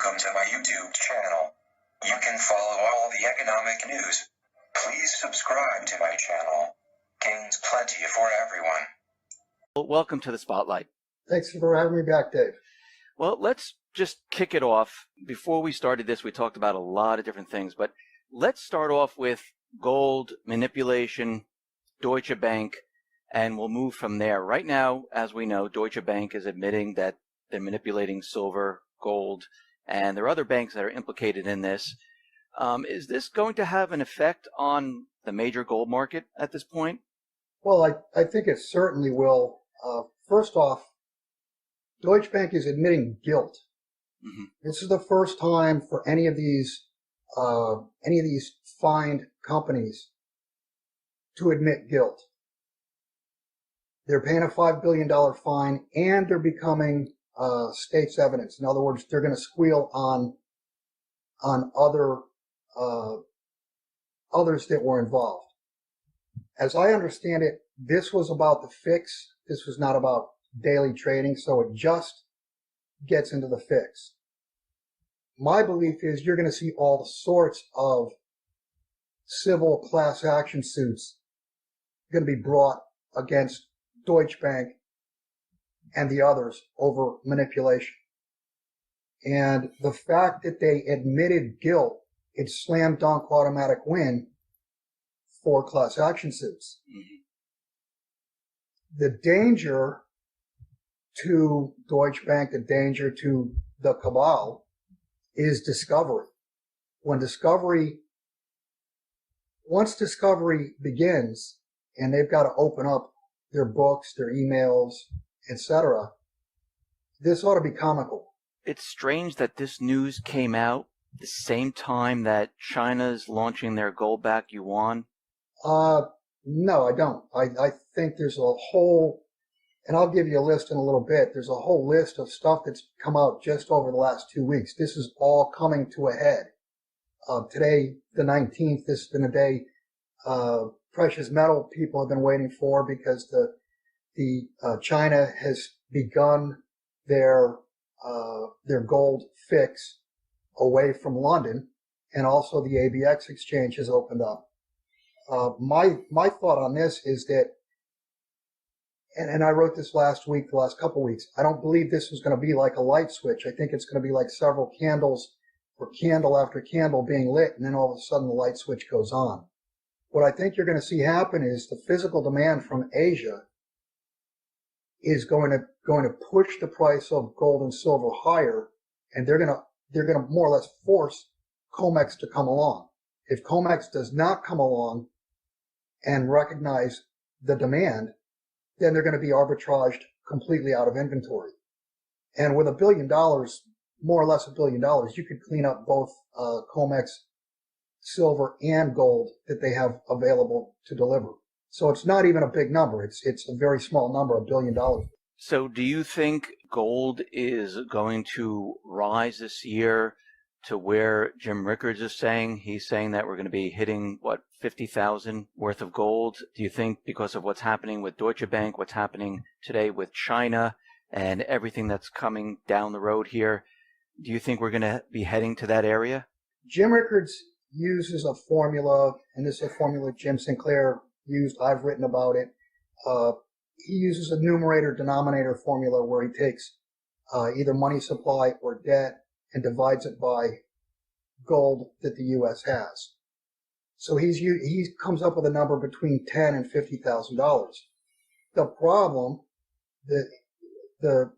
Welcome to my YouTube channel. You can follow all the economic news. Please subscribe to my channel. Gains plenty for everyone. Well, welcome to the Spotlight. Thanks for having me back, Dave. Well, let's just kick it off. Before we started this, we talked about a lot of different things, but let's start off with gold manipulation, Deutsche Bank, and we'll move from there. Right now, as we know, Deutsche Bank is admitting that they're manipulating silver, gold, and there are other banks that are implicated in this. Is this going to have an effect on the major gold market at this point? Well, I think it certainly will. First off, Deutsche Bank is admitting guilt. Mm-hmm. This is the first time for any of these fined companies to admit guilt. They're paying a $5 billion fine, and they're becoming state's evidence. In other words, they're going to squeal on others that were involved. As I understand it, this was about the fix. This was not about daily trading, so it just gets into the fix. My belief is you're going to see all sorts of civil class action suits going to be brought against Deutsche Bank and the others over manipulation. And the fact that they admitted guilt, it's slam dunk automatic win for class action suits. Mm-hmm. The danger to Deutsche Bank, the danger to the cabal is discovery. Once discovery begins and they've got to open up their books, their emails, etc., this ought to be comical. It's strange that this news came out the same time that China's launching their gold-backed yuan. No, I don't. I think there's a whole, and I'll give you a list in a little bit. There's a whole list of stuff that's come out just over the last 2 weeks. This is all coming to a head. Today, the 19th, this has been a day precious metal people have been waiting for, because the China has begun their gold fix away from London, and also the ABX exchange has opened up. My thought on this is that, and I wrote this last week, the last couple of weeks, I don't believe this is going to be like a light switch. I think it's going to be like several candles, or candle after candle being lit, and then all of a sudden the light switch goes on. What I think you're going to see happen is the physical demand from Asia is going to push the price of gold and silver higher, and they're going to more or less force COMEX to come along. If COMEX does not come along and recognize the demand, then they're going to be arbitraged completely out of inventory. And with $1 billion, more or less $1 billion, you could clean up both COMEX silver and gold that they have available to deliver. So it's not even a big number. It's a very small number, $1 billion. So do you think gold is going to rise this year to where Jim Rickards is saying? He's saying that we're going to be hitting, 50,000 worth of gold. Do you think because of what's happening with Deutsche Bank, what's happening today with China, and everything that's coming down the road here, do you think we're going to be heading to that area? Jim Rickards uses a formula, and this is a formula Jim Sinclair used. I've written about it. He uses a numerator-denominator formula where he takes either money supply or debt and divides it by gold that the U.S. has. So he comes up with a number between $10,000 and $50,000. The problem, the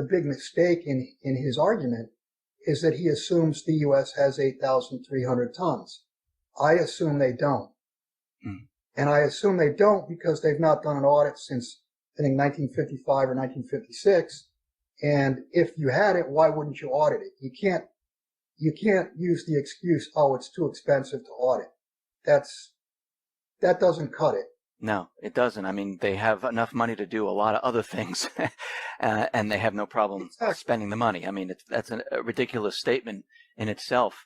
big mistake in his argument is that he assumes the U.S. has 8,300 tons. I assume they don't. Mm. And I assume they don't because they've not done an audit since, I think, 1955 or 1956. And if you had it, why wouldn't you audit it? You can't use the excuse, oh, it's too expensive to audit. That doesn't cut it. No, it doesn't. I mean, they have enough money to do a lot of other things, and they have no problem spending the money. I mean, that's a ridiculous statement in itself.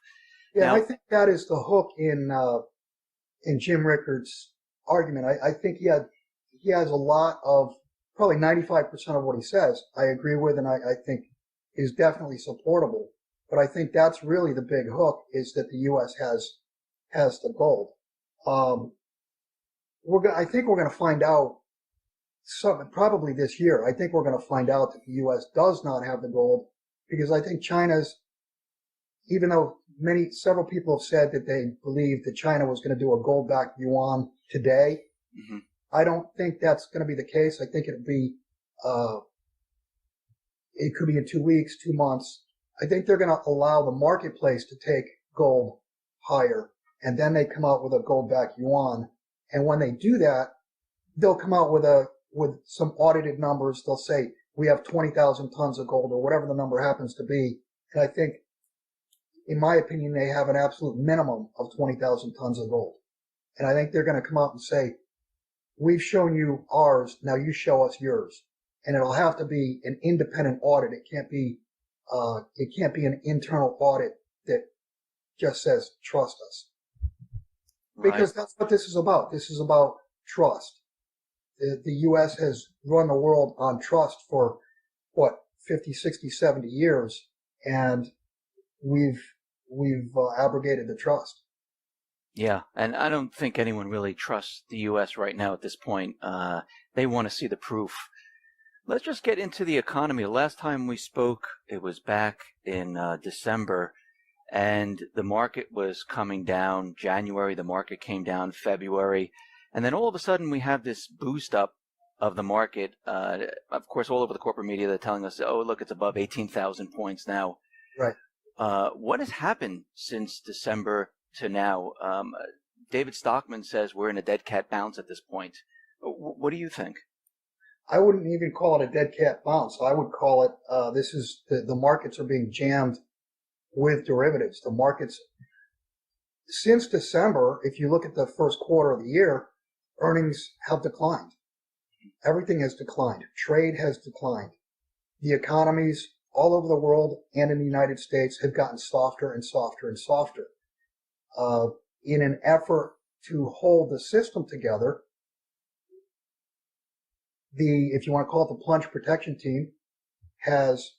Yeah, now, I think that is the hook in Jim Rickards' argument. I think he has a lot of, probably 95% of what he says I agree with, and I think is definitely supportable. But I think that's really the big hook, is that the U.S. has the gold. I think we're going to find out something probably this year. I think we're going to find out that the U.S. does not have the gold, because I think China's, even though several people have said that they believe that China was going to do a gold-backed yuan today, Mm-hmm. I don't think that's going to be the case. I think it could be in 2 weeks, 2 months. I think they're going to allow the marketplace to take gold higher, and then they come out with a gold-backed yuan. And when they do that, they'll come out with some audited numbers. They'll say, we have 20,000 tons of gold, or whatever the number happens to be. And I think, in my opinion, they have an absolute minimum of 20,000 tons of gold. And I think they're going to come out and say, we've shown you ours, now you show us yours. And it'll have to be an independent audit. It can't be an internal audit that just says, trust us. Right. Because that's what this is about. This is about trust. The U.S. has run the world on trust for, 50, 60, 70 years, and we've abrogated the trust. Yeah, and I don't think anyone really trusts the U.S. right now at this point. They want to see the proof. Let's just get into the economy. The last time we spoke, it was back in December, and the market was coming down. January, the market came down. February, and then all of a sudden we have this boost up of the market. Of course, all over the corporate media, they're telling us, oh, look, it's above 18,000 points now. Right. What has happened since December to now? David Stockman says we're in a dead cat bounce at this point. What do you think? I wouldn't even call it a dead cat bounce. I would call it, the markets are being jammed with derivatives. The markets, since December, if you look at the first quarter of the year, earnings have declined. Everything has declined. Trade has declined. The economies all over the world and in the United States have gotten softer and softer and softer. In an effort to hold the system together, if you want to call it the plunge protection team, has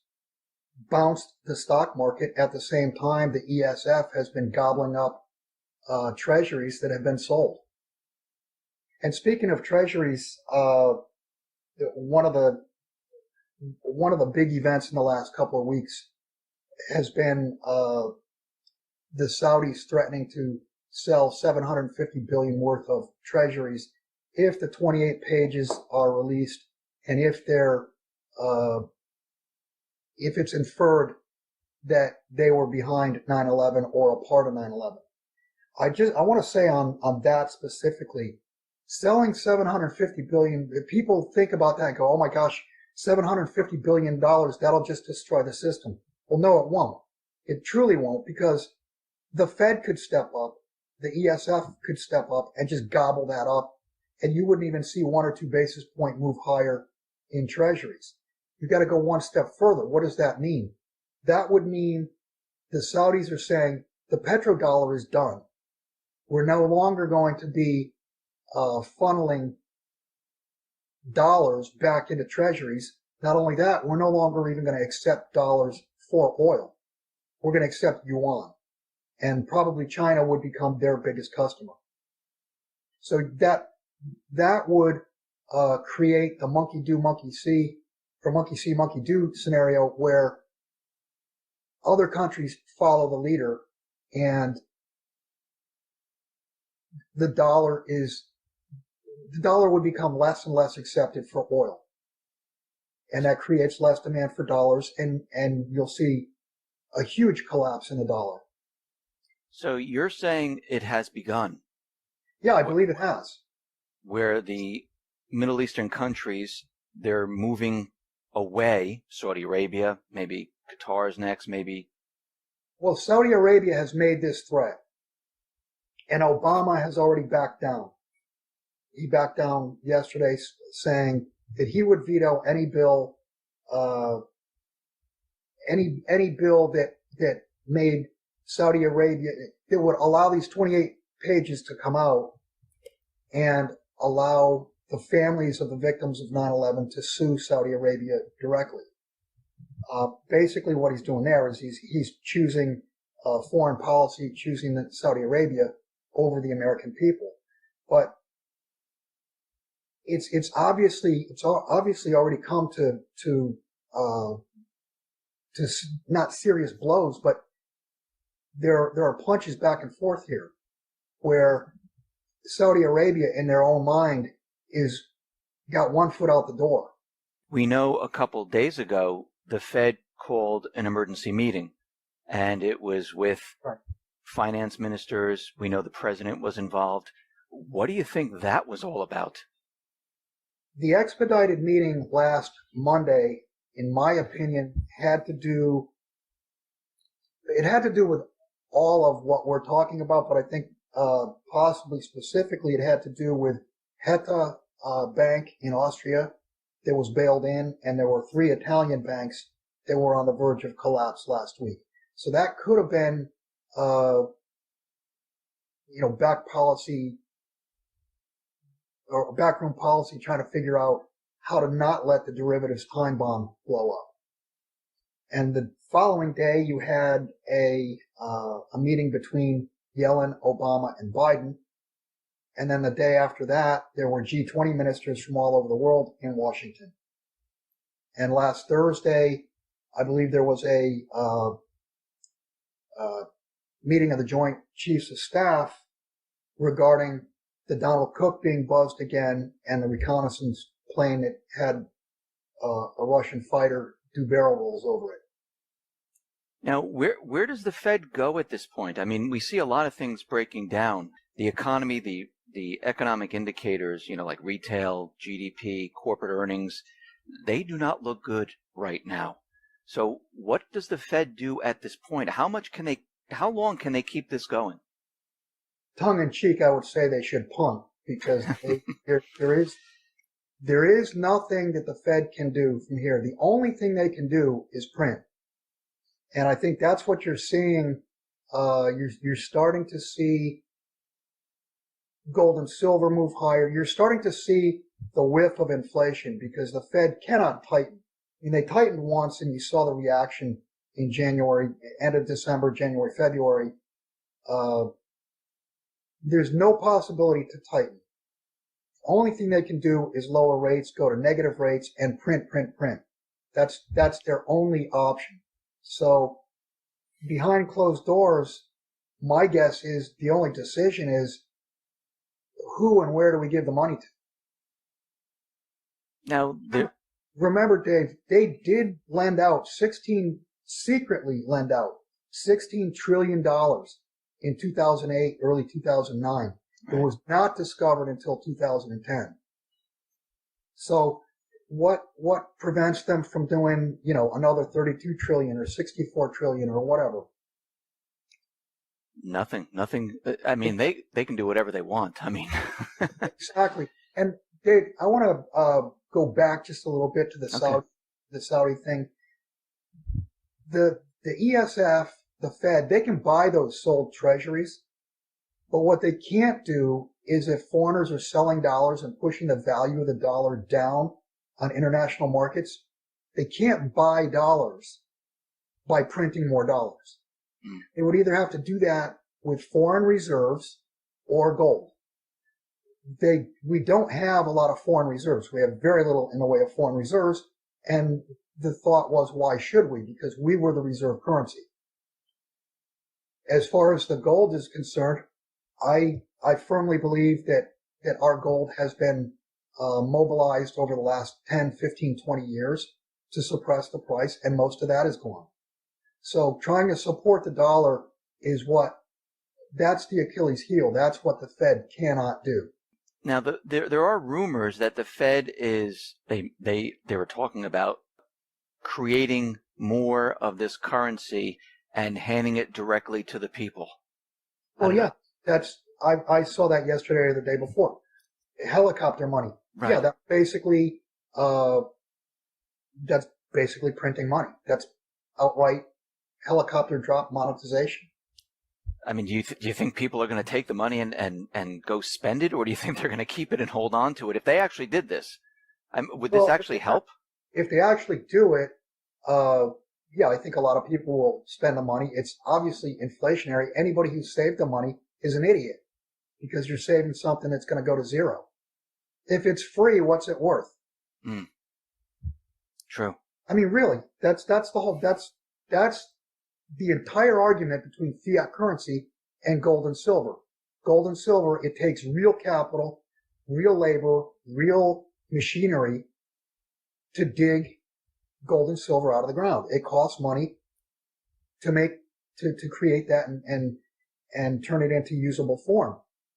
bounced the stock market at the same time the ESF has been gobbling up treasuries that have been sold. And speaking of treasuries, one of the big events in the last couple of weeks has been the Saudis threatening to sell $750 billion worth of treasuries if the 28 pages are released, and if it's inferred that they were behind 9/11 or a part of 9/11. I want to say on that specifically, selling $750 billion, if people think about that and go, oh my gosh, $750 billion, that'll just destroy the system. Well, no, it won't. It truly won't, because the Fed could step up, the ESF could step up and just gobble that up, and you wouldn't even see 1 or 2 basis point move higher in treasuries. You've got to go one step further. What does that mean? That would mean the Saudis are saying the petrodollar is done. We're no longer going to be funneling dollars back into treasuries. Not only that, we're no longer even going to accept dollars for oil. We're going to accept yuan. And probably China would become their biggest customer. So that would create the monkey do, monkey see, or monkey see, monkey do scenario where other countries follow the leader, and the dollar would become less and less accepted for oil. And that creates less demand for dollars, and you'll see a huge collapse in the dollar. So you're saying it has begun? Yeah, I believe it has. Where the Middle Eastern countries, they're moving away. Saudi Arabia, maybe Qatar's next, maybe. Well, Saudi Arabia has made this threat, and Obama has already backed down. He backed down yesterday, saying that he would veto any bill, any bill that made Saudi Arabia, that would allow these 28 pages to come out and allow the families of the victims of 9/11 to sue Saudi Arabia directly. Basically, what he's doing there is he's choosing foreign policy, choosing Saudi Arabia over the American people. But it's obviously already come to not serious blows, but there are punches back and forth here, where Saudi Arabia, in their own mind, is got one foot out the door. We know a couple days ago the Fed called an emergency meeting, and it was with finance ministers. We know the president was involved. What do you think that was all about? The expedited meeting last Monday, in my opinion, had to do with all of what we're talking about, but I think possibly specifically it had to do with Heta Bank in Austria that was bailed in, and there were 3 Italian banks that were on the verge of collapse last week. So that could have been, back policy or backroom policy trying to figure out how to not let the derivatives time bomb blow up. And the following day, you had a meeting between Yellen, Obama, and Biden. And then the day after that, there were G20 ministers from all over the world in Washington. And last Thursday, I believe there was a meeting of the Joint Chiefs of Staff regarding the Donald Cook being buzzed again and the reconnaissance plane that had a Russian fighter do barrel rolls over it. Now, where does the Fed go at this point? I mean, we see a lot of things breaking down. The economy, the economic indicators, like retail, GDP, corporate earnings, they do not look good right now. So what does the Fed do at this point? How long can they keep this going? Tongue in cheek, I would say they should punt, because there is nothing that the Fed can do from here. The only thing they can do is print. And I think that's what you're seeing. You're starting to see gold and silver move higher. You're starting to see the whiff of inflation, because the Fed cannot tighten. I mean, they tightened once, and you saw the reaction in January, end of December, January, February. There's no possibility to tighten. The only thing they can do is lower rates, go to negative rates, and print. That's their only option. So behind closed doors, my guess is the only decision is who and where do we give the money to? Now, remember, Dave, they did secretly lend out $16 trillion in 2008, early 2009. It was not discovered until 2010. So what prevents them from doing, another 32 trillion or 64 trillion or whatever? Nothing. I mean, they can do whatever they want. I mean, exactly. And Dave, I want to go back just a little bit to the Saudi thing. The ESF, the Fed, they can buy those sold treasuries, but what they can't do is, if foreigners are selling dollars and pushing the value of the dollar down on international markets, they can't buy dollars by printing more dollars. They would either have to do that with foreign reserves or gold. We don't have a lot of foreign reserves. We have very little in the way of foreign reserves, and the thought was, why should we? Because we were the reserve currency. As far as the gold is concerned, I firmly believe that our gold has been mobilized over the last 10, 15, 20 years to suppress the price, and most of that is gone. So trying to support the dollar that's the Achilles heel. That's what the Fed cannot do. Now, there are rumors that the Fed they were talking about creating more of this currency and handing it directly to the people. Oh yeah, I saw that yesterday or the day before. Helicopter money. Right. Yeah, that's basically printing money. That's outright helicopter drop monetization. I mean, do you think people are going to take the money and go spend it, or do you think they're going to keep it and hold on to it? If they actually did this, would this actually help? If they actually do it, Yeah, I think a lot of people will spend the money. It's obviously inflationary. Anybody who saved the money is an idiot because you're saving something that's going to go to zero. If it's free, what's it worth? Mm. True. I mean, really, that's the entire argument between fiat currency and gold and silver. Gold and silver, it takes real capital, real labor, real machinery to dig gold and silver out of the ground. It costs money to create that and turn it into usable form.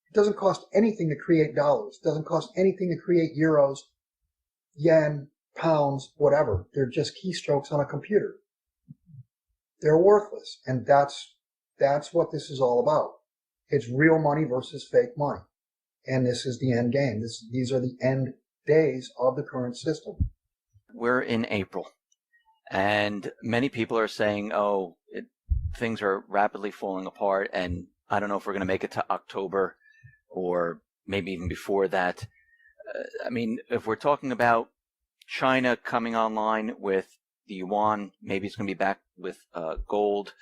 It doesn't cost anything to create dollars. It doesn't cost anything to create euros, yen, pounds, whatever. They're just keystrokes on a computer. They're worthless. And that's what this is all about. It's real money versus fake money. And this is the end game. These are the end days of the current system. We're in April, and many people are saying, things are rapidly falling apart, and I don't know if we're going to make it to October or maybe even before that. I mean, if we're talking about China coming online with the yuan, maybe it's going to be back with gold.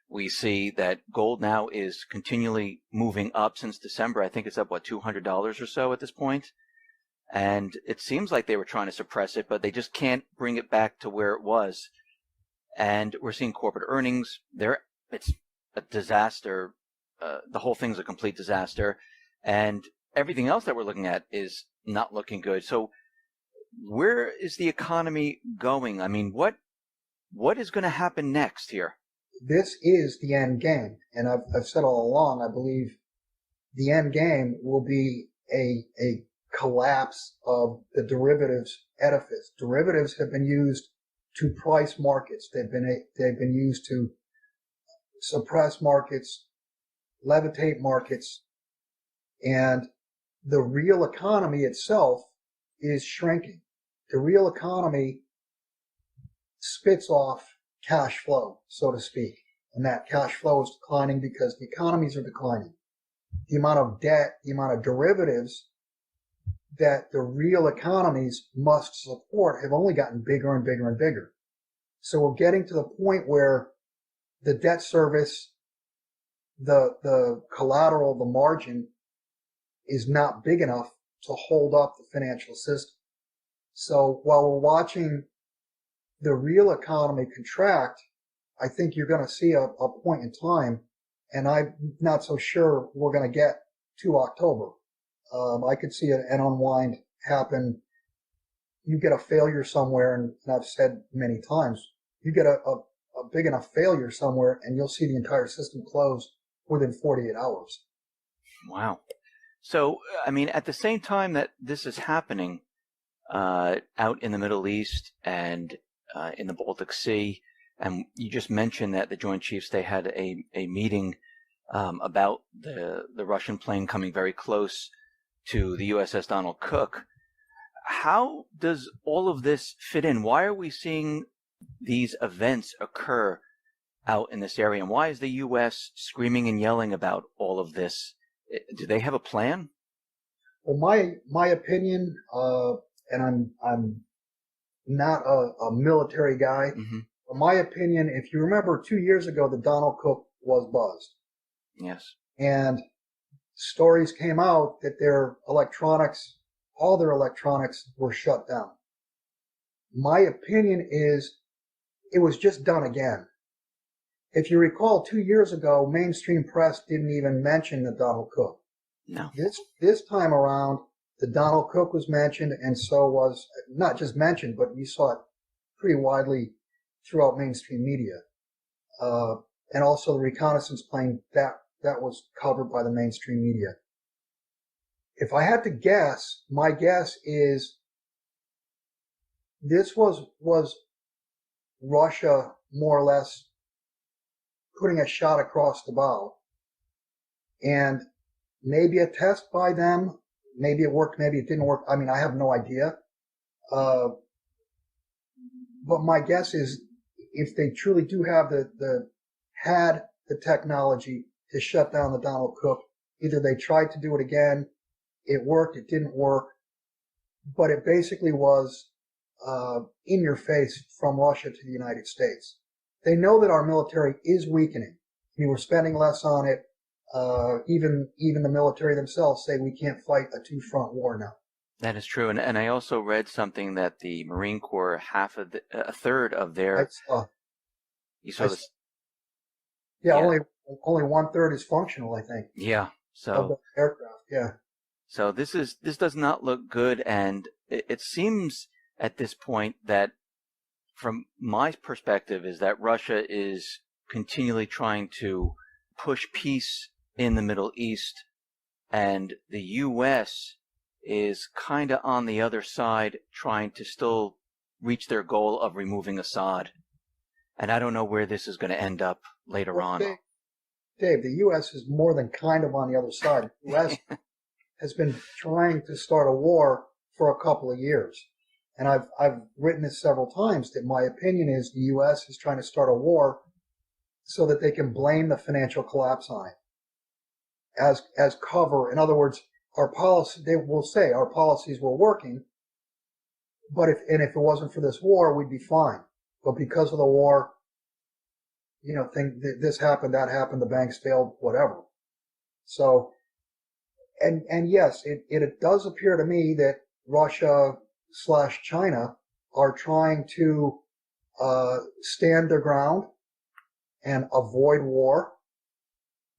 We see that gold now is continually moving up since December. I think it's up, $200 or so at this point. And it seems like they were trying to suppress it, but they just can't bring it back to where it was. And we're seeing corporate earnings. It's a disaster. The whole thing's a complete disaster. And everything else that we're looking at is not looking good. So where is the economy going? I mean, what is going to happen next here? This is the end game. And I've said all along, I believe the end game will be a collapse of the derivatives edifice. Derivatives have been used to price markets. They've been used to suppress markets, levitate markets, and the real economy itself is shrinking. The real economy spits off cash flow, so to speak, and that cash flow is declining because the economies are declining. The amount of debt, the amount of derivatives that the real economies must support have only gotten bigger and bigger and bigger. So we're getting to the point where the debt service, the collateral, the margin is not big enough to hold up the financial system. So while we're watching the real economy contract, I think you're going to see a point in time, and I'm not so sure we're going to get to October. I could see an unwind happen. You get a failure somewhere, and I've said many times, you get a big enough failure somewhere, and you'll see the entire system close within 48 hours. Wow. So, I mean, at the same time that this is happening out in the Middle East and in the Baltic Sea, and you just mentioned that the Joint Chiefs, they had a meeting about the Russian plane coming very close to the USS Donald Cook. How does all of this fit in? Why are we seeing these events occur out in this area? And why is the U.S. screaming and yelling about all of this? Do they have a plan? Well, my opinion, and I'm not a military guy, but my opinion, if you remember 2 years ago, the Donald Cook was buzzed. Yes. And stories came out that all their electronics were shut down. My opinion is it was just done again. If you recall, 2 years ago, mainstream press didn't even mention the Donald Cook. No. This time around, the Donald Cook was mentioned, and so was, not just mentioned, but you saw it pretty widely throughout mainstream media. And also the reconnaissance plane, that was covered by the mainstream media. If I had to guess, my guess is this was Russia more or less putting a shot across the bow, and maybe a test by them. Maybe it worked, maybe it didn't work. I mean, I have no idea. But my guess is if they truly do have had the technology to shut down the Donald Cook, either they tried to do it again, it worked, it didn't work, but it basically was in your face from Russia to the United States. They know that our military is weakening. We're spending less on it. Even the military themselves say we can't fight a two-front war now. That is true, and I also read something that the Marine Corps, a third of their. You saw this? Yeah, only 1/3 is functional, I think. Yeah. So of the aircraft. Yeah. So this does not look good, and it seems at this point that, from my perspective, is that Russia is continually trying to push peace in the Middle East, and the U.S. is kind of on the other side, trying to still reach their goal of removing Assad. And I don't know where this is going to end up later on. Dave, the U.S. is more than kind of on the other side. The U.S. has been trying to start a war for a couple of years. And I've written this several times that my opinion is the U.S. is trying to start a war so that they can blame the financial collapse on it as cover. In other words, they will say our policies were working, but if it wasn't for this war, we'd be fine. But because of the war, this happened, that happened, the banks failed, whatever. So, and yes, it does appear to me that Russia/China are trying to stand their ground and avoid war.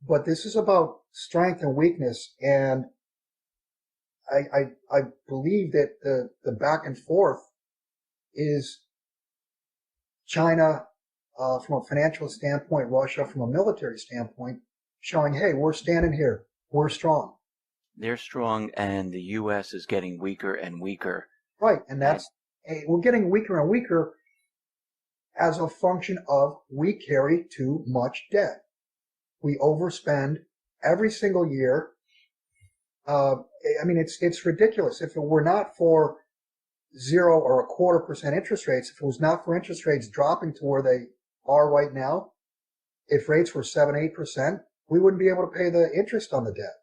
But this is about strength and weakness, and I believe that the back and forth is China from a financial standpoint, Russia from a military standpoint, showing, hey, we're standing here, we're strong. They're strong, and the U.S. is getting weaker and weaker. Right, and we're getting weaker and weaker as a function of we carry too much debt. We overspend every single year. It's ridiculous. If it were not for 0 or 0.25% interest rates, if it was not for interest rates dropping to where they are right now, if rates were 7-8%, we wouldn't be able to pay the interest on the debt.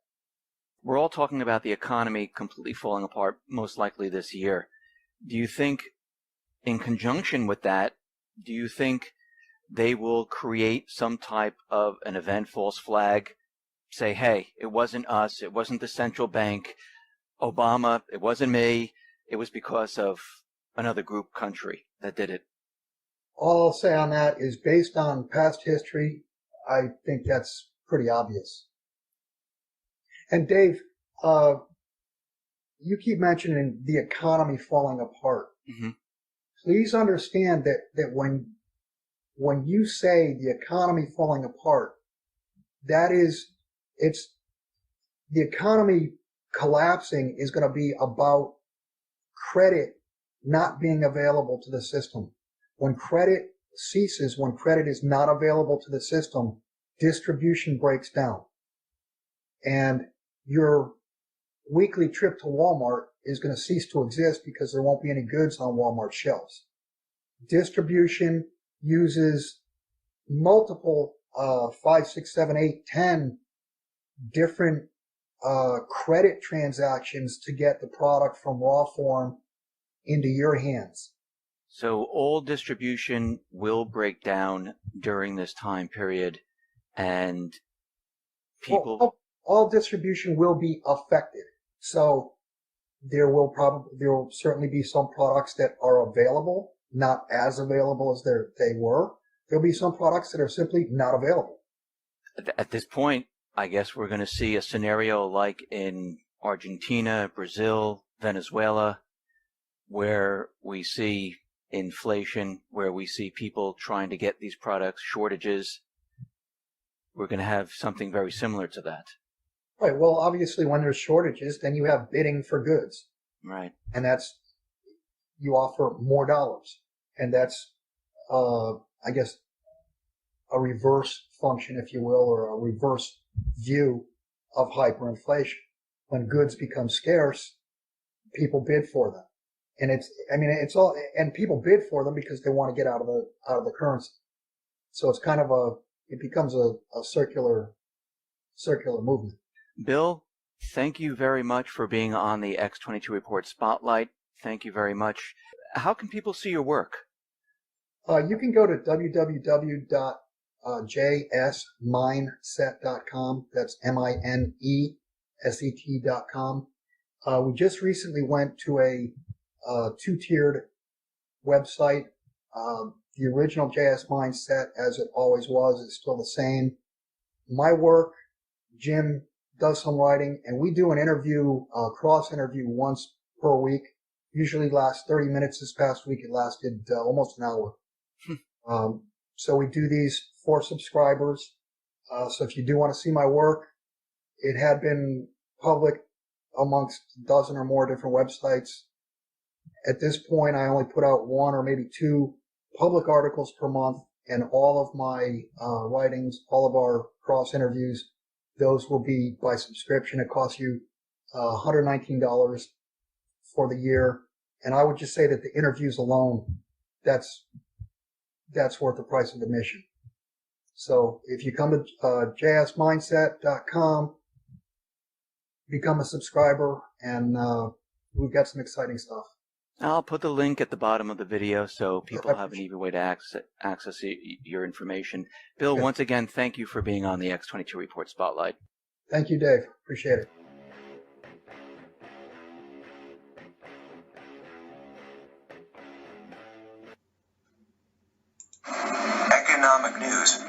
We're all talking about the economy completely falling apart, most likely this year. Do you think, in conjunction with that, do you think they will create some type of an event, false flag, say, hey, it wasn't us, it wasn't the central bank, Obama, it wasn't me, it was because of another group country that did it? All I'll say on that is, based on past history, I think that's pretty obvious. And Dave, you keep mentioning the economy falling apart. Mm-hmm. Please understand that when you say the economy falling apart, the economy collapsing is going to be about credit not being available to the system. When credit ceases, when credit is not available to the system, distribution breaks down. And your weekly trip to Walmart is going to cease to exist because there won't be any goods on Walmart shelves. Distribution uses multiple 5, 6, 7, 8, 10 different credit transactions to get the product from raw form into your hands. So all distribution will break down during this time period, and people... All distribution will be affected. So there will certainly be some products that are available, not as available as they were. There'll be some products that are simply not available. At this point, I guess we're going to see a scenario like in Argentina, Brazil, Venezuela, where we see inflation, where we see people trying to get these products, shortages. We're going to have something very similar to that. Right. Well, obviously, when there's shortages, then you have bidding for goods. Right. And you offer more dollars. And that's, I guess, a reverse function, if you will, or a reverse view of hyperinflation. When goods become scarce, people bid for them. And people bid for them because they want to get out of the currency. So it's kind of it becomes a circular movement. Bill, thank you very much for being on the X22 Report Spotlight. Thank you very much. How can people see your work? You can go to www.jsmindset.com. That's MINESET.com. We just recently went to a two-tiered website. The original JS Mindset, as it always was, is still the same. My work, Jim does some writing, and we do an interview, cross interview once per week. Usually lasts 30 minutes. This past week it lasted almost an hour. So we do these for subscribers. So if you do want to see my work, it had been public amongst a dozen or more different websites. At this point, I only put out one or maybe two public articles per month, and all of my writings, all of our cross interviews, those will be by subscription. It costs you $119 for the year. And I would just say that the interviews alone, that's worth the price of admission. So if you come to jsmindset.com, become a subscriber, and we've got some exciting stuff. I'll put the link at the bottom of the video so people have an easy way to access your information. Bill, Good. Once again, thank you for being on the X22 Report Spotlight. Thank you, Dave. Appreciate it. Economic news